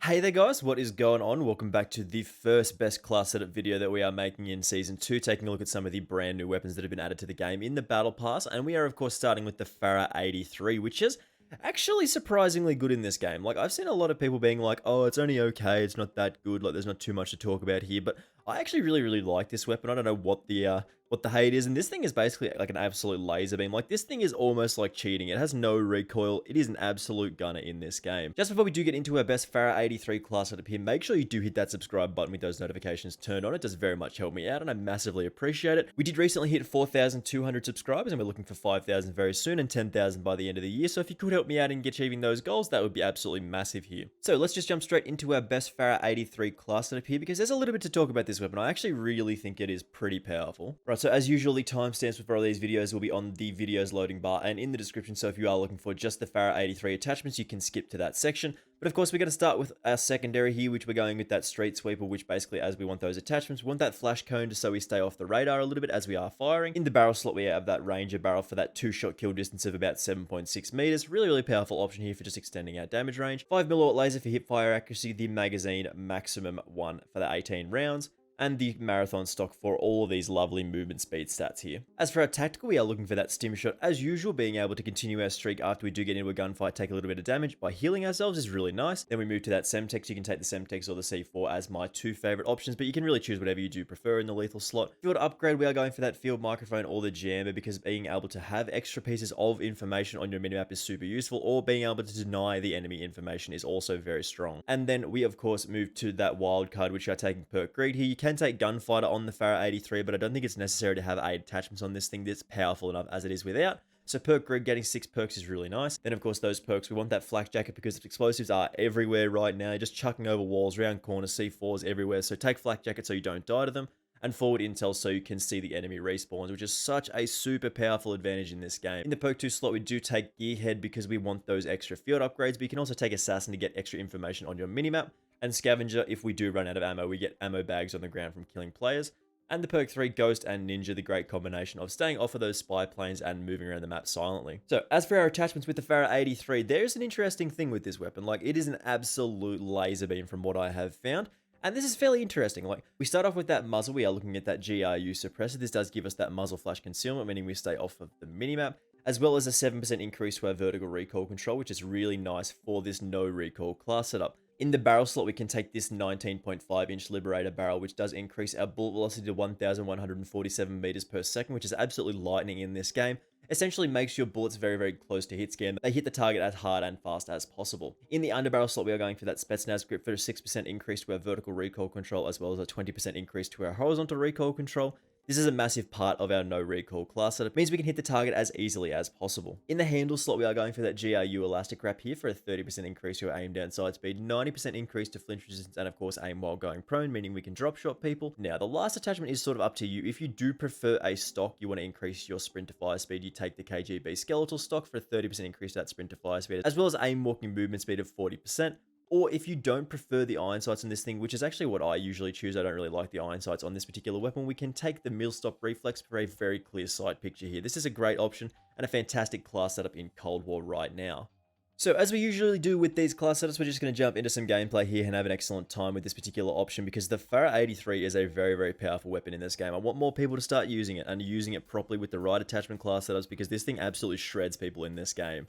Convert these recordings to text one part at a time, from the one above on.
Hey there guys, what is going on? Welcome back to the first best class setup video that we are making in Season 2, taking a look at some of the brand new weapons that have been added to the game in the Battle Pass, and we are of course starting with the Fara 83, which is actually surprisingly good in this game. Like, I've seen a lot of people being like, oh, it's only okay, it's not that good, like there's not too much to talk about here, but I actually really like this weapon. I don't know what the hate is, and this thing is basically like an absolute laser beam. Like, this thing is almost like cheating. It has no recoil. It is an absolute gunner in this game. Just before we do get into our best Fara 83 class setup here, make sure you do hit that subscribe button with those notifications turned on. It does very much help me out, and I massively appreciate it. We did recently hit 4,200 subscribers, and we're looking for 5,000 very soon, and 10,000 by the end of the year. So if you could help me out in achieving those goals, that would be absolutely massive here. So let's just jump straight into our best Fara 83 class setup here, because there's a little bit to talk about this weapon. I actually really think it is pretty powerful. Right, so as usual, the timestamps for all these videos will be on the videos loading bar and in the description, so if you are looking for just the Fara 83 attachments, you can skip to that section. But of course, we're going to start with our secondary here, which we're going with that street sweeper, which basically, as we want those attachments, we want that flash cone just so we stay off the radar a little bit as we are firing. In the barrel slot, we have that ranger barrel for that 2-shot kill distance of about 7.6 meters. Really powerful option here for just extending our damage range. 5mm laser for hip fire accuracy, the magazine maximum one for the 18 rounds, and the marathon stock for all of these lovely movement speed stats here. As for our tactical, we are looking for that stim shot as usual, being able to continue our streak after we do get into a gunfight, take a little bit of damage by healing ourselves is really nice. Then we move to that Semtex. You can take the Semtex or the C4 as my two favorite options, but you can really choose whatever you do prefer in the lethal slot. If you want to upgrade, we are going for that field microphone or the jammer, because being able to have extra pieces of information on your minimap is super useful, or being able to deny the enemy information is also very strong. And then we of course move to that wild card, which are taking perk greed here. You can take gunfighter on the Fara 83, but I don't think it's necessary to have 8 attachments on this thing. That's powerful enough as it is without. So perk grid, getting 6 perks is really nice. Then of course those perks, we want that flak jacket because explosives are everywhere right now. You're just chucking over walls, round corners, C4s everywhere. So take flak jacket so you don't die to them, and forward intel so you can see the enemy respawns, which is such a super powerful advantage in this game. In the perk 2 slot, we do take gearhead because we want those extra field upgrades, but you can also take assassin to get extra information on your minimap, and scavenger, if we do run out of ammo, we get ammo bags on the ground from killing players. And the perk 3, Ghost and Ninja, the great combination of staying off of those spy planes and moving around the map silently. So as for our attachments with the Fara 83, there's an interesting thing with this weapon. Like, it is an absolute laser beam from what I have found. And this is fairly interesting. Like, we start off with that muzzle. We are looking at that GRU suppressor. This does give us that muzzle flash concealment, meaning we stay off of the minimap, as well as a 7% increase to our vertical recoil control, which is really nice for this no recoil class setup. In the barrel slot, we can take this 19.5-inch Liberator barrel, which does increase our bullet velocity to 1,147 meters per second, which is absolutely lightning in this game. Essentially makes your bullets very close to hit scan. They hit the target as hard and fast as possible. In the underbarrel slot, we are going for that Spetsnaz grip for a 6% increase to our vertical recoil control, as well as a 20% increase to our horizontal recoil control. This is a massive part of our no recoil class setup. It means we can hit the target as easily as possible. In the handle slot, we are going for that GRU elastic wrap here for a 30% increase to our aim down sight speed, 90% increase to flinch resistance, and of course aim while going prone, meaning we can drop shot people. Now, the last attachment is sort of up to you. If you do prefer a stock, you want to increase your sprint to fire speed, you take the KGB skeletal stock for a 30% increase to that sprint to fire speed, as well as aim walking movement speed of 40%. Or if you don't prefer the iron sights on this thing, which is actually what I usually choose, I don't really like the iron sights on this particular weapon, we can take the mill-stop reflex for a very clear sight picture here. This is a great option and a fantastic class setup in Cold War right now. So as we usually do with these class setups, we're just going to jump into some gameplay here and have an excellent time with this particular option, because the Fara 83 is a very powerful weapon in this game. I want more people to start using it and using it properly with the right attachment class setups, because this thing absolutely shreds people in this game.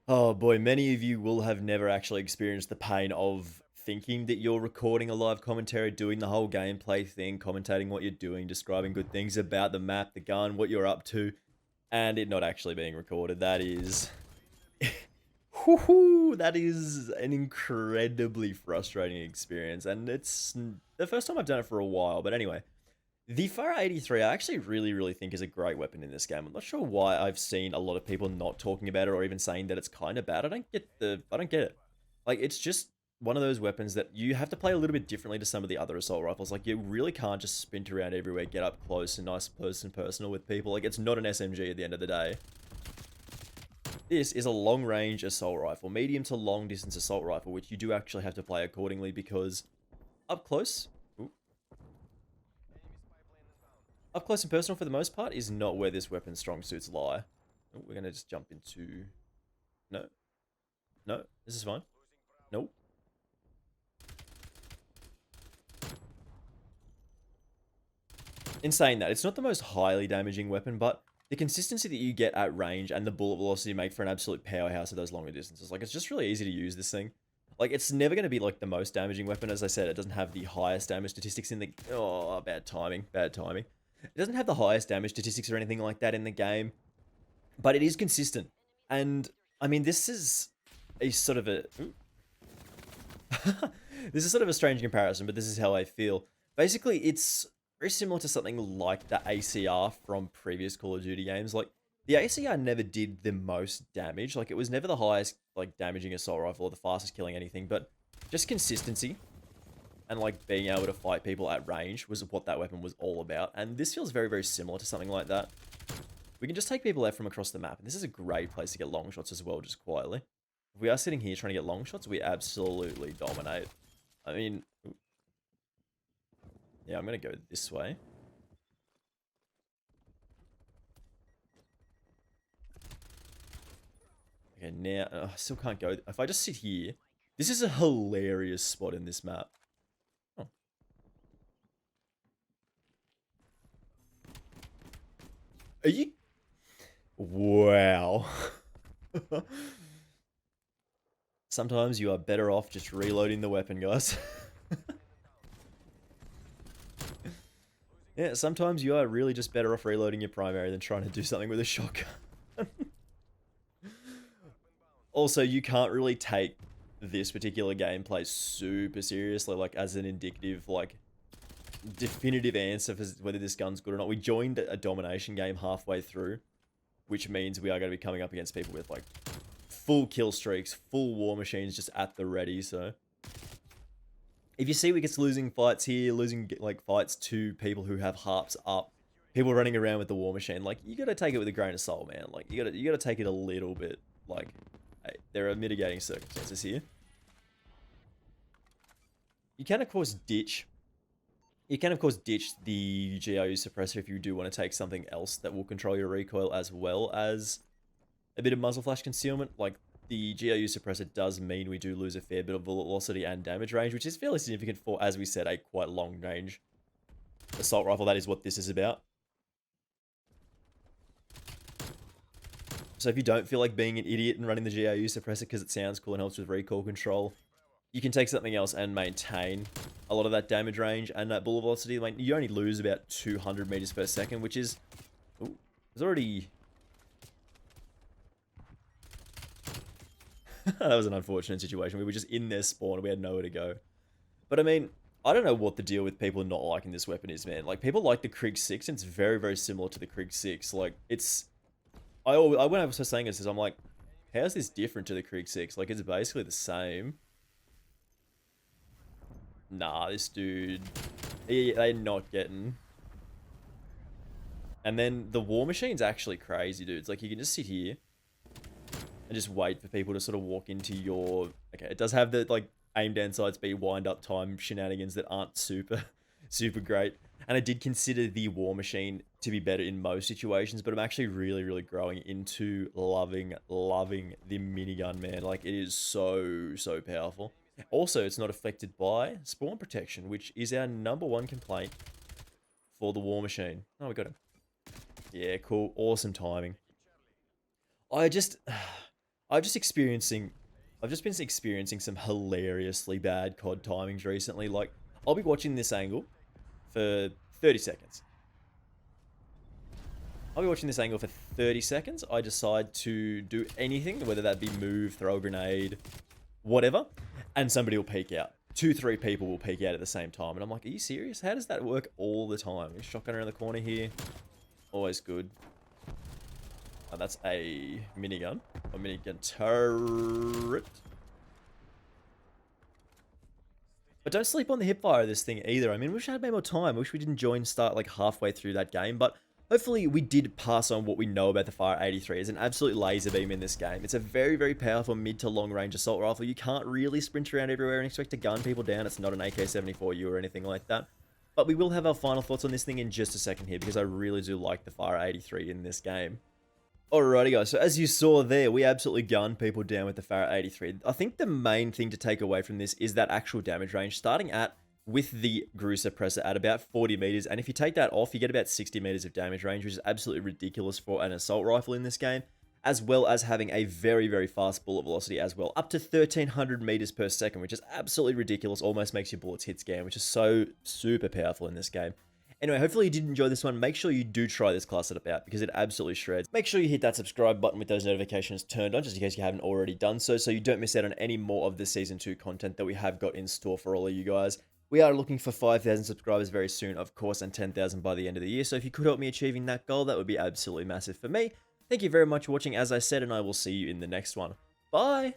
Oh boy, many of you will have never actually experienced the pain of thinking that you're recording a live commentary, doing the whole gameplay thing, commentating what you're doing, describing good things about the map, the gun, what you're up to, and it not actually being recorded. That is... that is an incredibly frustrating experience, and it's the first time I've done it for a while, but anyway. The Fara 83 I actually really think is a great weapon in this game. I'm not sure why I've seen a lot of people not talking about it or even saying that it's kind of bad. I don't get it. Like, it's just one of those weapons that you have to play a little bit differently to some of the other assault rifles. Like, you really can't just sprint around everywhere, get up close and nice personal with people. Like, it's not an SMG at the end of the day. This is a long-range assault rifle, medium to long-distance assault rifle, which you do actually have to play accordingly, because up close... Up close and personal, for the most part, is not where this weapon's strong suits lie. Oh, we're going to just jump into... No. This is fine. Nope. in saying that, it's not the most highly damaging weapon, but the consistency that you get at range and the bullet velocity make for an absolute powerhouse at those longer distances. Like, it's just really easy to use this thing. Like, it's never going to be, like, the most damaging weapon. As I said, it doesn't have the highest damage statistics in the... Oh, bad timing. Bad timing. It doesn't have the highest damage statistics or anything like that in the game, but it is consistent. And, I mean, this is a sort of a... This is sort of a strange comparison, but this is how I feel. Basically, it's very similar to something like the ACR from previous Call of Duty games. Like, the ACR never did the most damage. Like, it was never the highest, like, damaging assault rifle or the fastest killing anything, but just consistency and, like, being able to fight people at range was what that weapon was all about. And this feels very, very similar to something like that. We can just take people out from across the map, and this is a great place to get long shots as well, just quietly. If we are sitting here trying to get long shots, we absolutely dominate. I mean, yeah, I'm going to go this way. Okay, now, I still can't go. If I just sit here, this is a hilarious spot in this map. Oh. Are you? Wow. Sometimes you are better off just reloading the weapon, guys. Yeah, sometimes you are really just better off reloading your primary than trying to do something with a shotgun. Also, you can't really take this particular gameplay super seriously, like, as an indicative, like, definitive answer for whether this gun's good or not. We joined a domination game halfway through, which means we are going to be coming up against people with, like, full kill streaks, full war machines just at the ready, so... If you see we get losing fights here, losing, like, fights to people who have harps up, people running around with the war machine, like, you gotta take it with a grain of salt, man. Like, you gotta take it a little bit, like, hey, there are mitigating circumstances here. You can, of course, ditch the GRU suppressor if you do want to take something else that will control your recoil as well as a bit of muzzle flash concealment. Like, the GRU suppressor does mean we do lose a fair bit of velocity and damage range, which is fairly significant for, as we said, a quite long range assault rifle. That is what this is about. So if you don't feel like being an idiot and running the GRU suppressor because it sounds cool and helps with recoil control, you can take something else and maintain a lot of that damage range and that bullet velocity. Like, you only lose about 200 meters per second, which is... Ooh, it's already... That was an unfortunate situation. We were just in their spawn. We had nowhere to go. But I mean, I don't know what the deal with people not liking this weapon is, man. Like, people like the Krieg 6, and it's very, very similar to the Krieg 6. Like, it's... when I was saying this, I'm like, how's this different to the Krieg 6? Like, it's basically the same. Nah, this dude... They're not getting... And then the war machine's actually crazy, dudes. Like, you can just sit here and just wait for people to sort of walk into your... Okay, it does have the, like, aim down side speed, wind up time shenanigans that aren't super great. And I did consider the war machine to be better in most situations, but I'm actually really, really growing into loving the minigun, man. Like, it is so powerful. Also, it's not affected by spawn protection, which is our #1 complaint for the war machine. Oh, we got him. Yeah, cool. Awesome timing. I've just been experiencing some hilariously bad COD timings recently. Like, I'll be watching this angle for 30 seconds. I decide to do anything, whether that be move, throw a grenade, whatever, and somebody will peek out. 2-3 people will peek out at the same time. And I'm like, are you serious? How does that work all the time? Shotgun around the corner here. Always good. Oh, that's a minigun. A minigun turret. But don't sleep on the hipfire of this thing either. I mean, we wish I had made more time. I wish we didn't join start like halfway through that game. But hopefully we did pass on what we know about the Fara 83. It's an absolute laser beam in this game. It's a very, very powerful mid to long range assault rifle. You can't really sprint around everywhere and expect to gun people down. It's not an AK-74U or anything like that. But we will have our final thoughts on this thing in just a second here, because I really do like the Fara 83 in this game. Alrighty guys, so as you saw there, we absolutely gunned people down with the Fara 83. I think the main thing to take away from this is that actual damage range. Starting at with the Grew Suppressor at about 40 meters. And if you take that off, you get about 60 meters of damage range, which is absolutely ridiculous for an assault rifle in this game, as well as having a very, very fast bullet velocity as well, up to 1300 meters per second, which is absolutely ridiculous. Almost makes your bullets hit scan, which is so super powerful in this game. Anyway, hopefully you did enjoy this one. Make sure you do try this class setup out because it absolutely shreds. Make sure you hit that subscribe button with those notifications turned on just in case you haven't already done so you don't miss out on any more of the Season 2 content that we have got in store for all of you guys. We are looking for 5,000 subscribers very soon, of course, and 10,000 by the end of the year. So if you could help me achieving that goal, that would be absolutely massive for me. Thank you very much for watching, as I said, and I will see you in the next one. Bye!